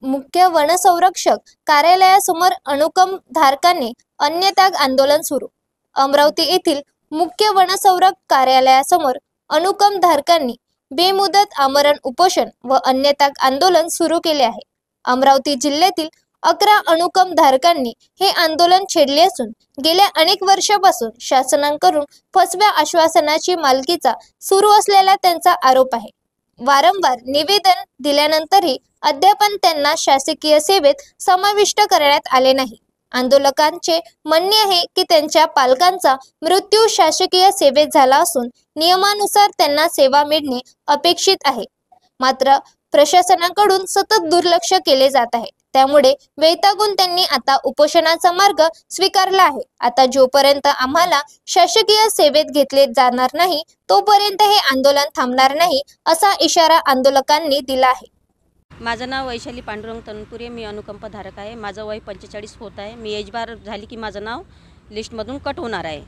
मुख्य वनसंरक्षक कार्यालयासमोर अनुकंप धारकांनी अन्नत्याग आंदोलन सुरू। अमरावती येथील मुख्य वनसंरक्षक कार्यालयासमोर अनुकंप धारकांनी बेमुदत आमरण उपोषण व अन्नत्याग आंदोलन सुरू केले आहे। अमरावती जिल्ह्यातील 11 अनुकंप धारकांनी हे आंदोलन छेडले असून गेल्या अनेक वर्षापासून शासनाकडून फसव्या आश्वासनाची मालकीचा सुरू असलेला त्यांचा आरोप आहे। वारंवार निवेदन दिल्यानंतरही अद्याप त्यांना शासकीय सेवेत समाविष्ट करण्यात आले नाही। आंदोलकांचे म्हणणे आहे की त्यांच्या पालकांचा मृत्यू शासकीय सेवेत झाला असून नियमानुसार त्यांना सेवा मिळणे अपेक्षित आहे, मात्र प्रशासनाकडून सतत दुर्लक्ष केले जात आहे। त्यामुळे वैतागून त्यांनी आता उपोषणाचा मार्ग स्वीकारला आहे। आता जोपर्यंत आम्हाला शासकीय सेवेत घेतले जाणार नाही तोपर्यंत हे आंदोलन थांबणार नाही, असा इशारा आंदोलकांनी दिला आहे। माझं नाव वैशाली पांडुरंग तनपुरे, मी अनुकंप धारक आहे। माझं वय 45 होत आहे। मी एज बार झाली की माझं नाव लिस्टमधून कट होणार आहे।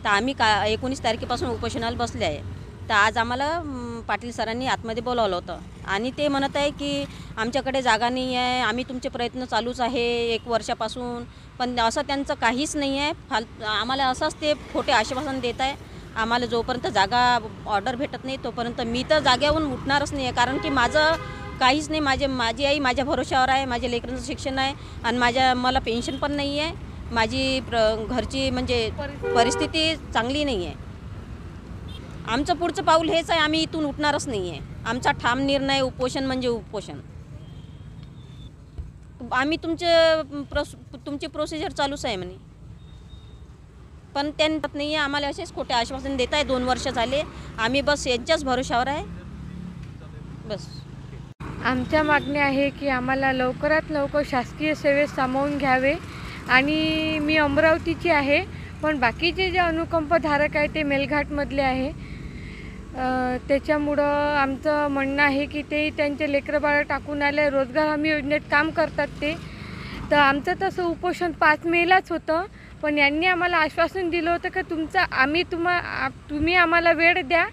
तर आम्ही 19 तारखेपासून उपोषणाला बसले आहे। तर आज आम्हाला पाटील सरांनी आतमध्ये बोलावलं होतं आणि ते म्हणत आहे की आमच्याकडे जागा नाही आहे, आम्ही तुमचे प्रयत्न चालूच आहे 1 वर्षापासून, पण असं त्यांचं काहीच नाही आहे। आम्हाला असंच ते खोटे आश्वासन देत आहे। आम्हाला जोपर्यंत जागा ऑर्डर भेटत नाही तोपर्यंत मी तर जागेवरून उठणारच नाही आहे, कारण की माझं काहीच नाही। माझी आई माझ्या भरोशावर आहे, माझ्या लेकरांचं शिक्षण आहे आणि मला पेन्शन पण नाही आहे। माझी घरची म्हणजे परिस्थिती चांगली नाही आहे। आमचं पुढचं पाऊल हेच आहे, आम्ही इथून उठणारच नाही आहे। आमचा ठाम निर्णय उपोषण म्हणजे उपोषण। आम्ही तुमची प्रोसिजर चालूच आहे म्हणे, पण त्यांना नाही आहे। आम्हाला असेच खोटे आश्वासन देत आहे। 2 वर्ष झाले आम्ही बस यांच्याच भरोशावर आहे बस। आमच्या मागणी आहे की आम्हाला लवकरात लवकर शासकीय सेवेत सामावून घ्यावे आणि मी अमरावतीची आहे, पण बाकीचे जे अनुकंप धारक आहे ते मेलघाटमधले आहे। त्याच्यामुळं आमचं म्हणणं आहे की ते त्यांचे लेकरबाळं टाकून आले, रोजगार हमी योजनेत काम करतात ते। तर आमचं तसं उपोषण 5 मेलाच होतं, पण यांनी आम्हाला आश्वासन दिलं होतं की तुम्ही आम्हाला वेळ द्या,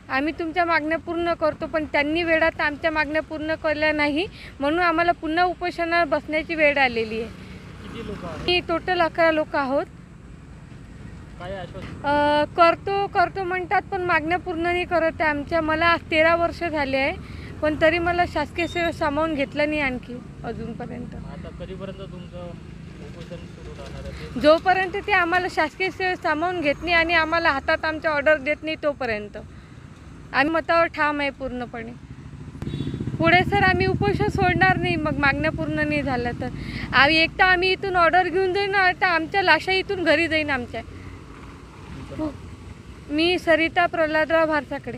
आम्ही तुमच्या मागण्या पूर्ण करतो, पण त्यांनी वेळात आमच्या मागण्या पूर्ण केल्या नाही, म्हणून आम्हाला पुन्हा उपोषणावर बसण्याची वेळ आलेली आहे। किती लोक आहेत? मी टोटल 11 लोक आहोत। काय आश्वासन करतो म्हणतात, पण मागण्या पूर्ण नाही करत आहे आमच्या। मला आज 13 वर्ष झाले आहे, पण तरी मला शासकीय सेवेत सामावून घेतलं नाही आणखी अजूनपर्यंत। आता कधीपर्यंत तुमचं उपोषण सुरू राहणार आहे? जोपर्यंत ते आम्हाला शासकीय सेवेत सामावून घेत नाही आणि आम्हाला हातात आमच्या ऑर्डर देत नाही तोपर्यंत आम्ही मतावर ठाम आहे पूर्णपणे। पुढे सर आम्ही उपोषण सोडणार नाही, मग मागण्या पूर्ण नाही झाल्या तर आम्ही इथून ऑर्डर घेऊन जाईन, आता आमच्या लाशा इथून घरी जाईन आमच्या। मी सरिता प्रल्हादराव भारसाकडे।